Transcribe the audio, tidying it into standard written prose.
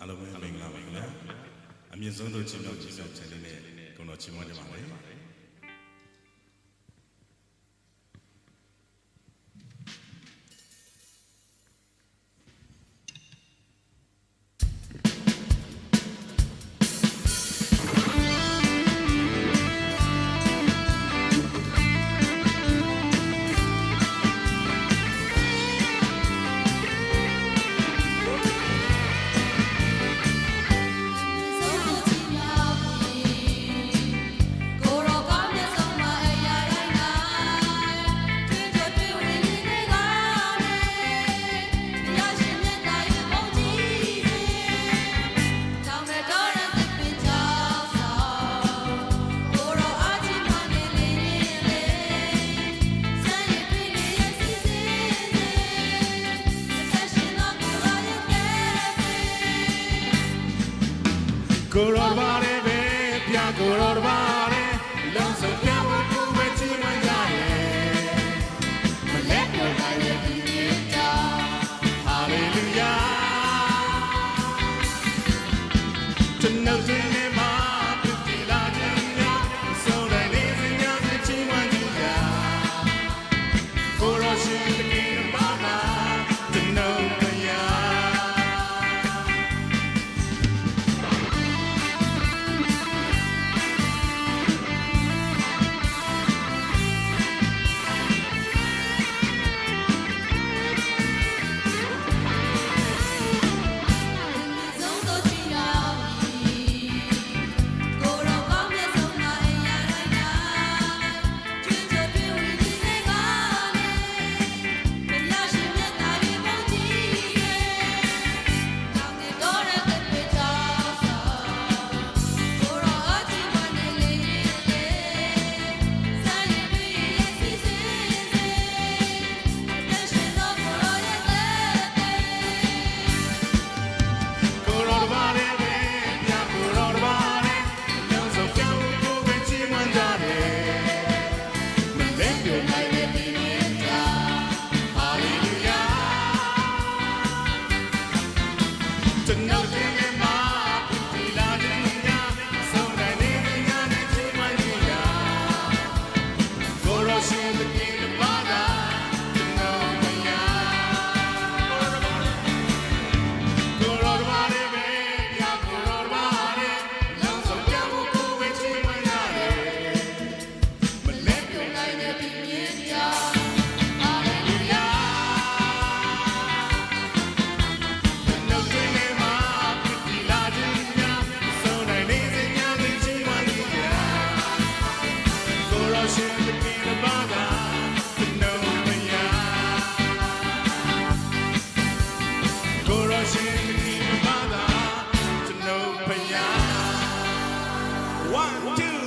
အားလုံးပဲမင်္ဂလာပါခင်ဗျာအမြင့်ဆုံးတို့ချင်းမြောက်ကြီးမြောက်ချန်လေးနဲ့ကိုတော်ချီးမွမ်းကြပါမယ်ကိုရောဘာလဲပဲပြကိုရောဘာလဲလုံးစုံပြဖို့ကိုပဲချီးမွမ်းကြတယ်မလဲပြောနိုင်တဲ့ဒီနေ့တာဟာလေလုယာကျွန်တော်ဒီနေ့မှာပြုတည်လာခြင်းများဆုံးတဲ့နေ့စဉ်များချီးမွမ်းကြကိုရောရှင်တကယ်ပါနာကျွန်တော်One, two.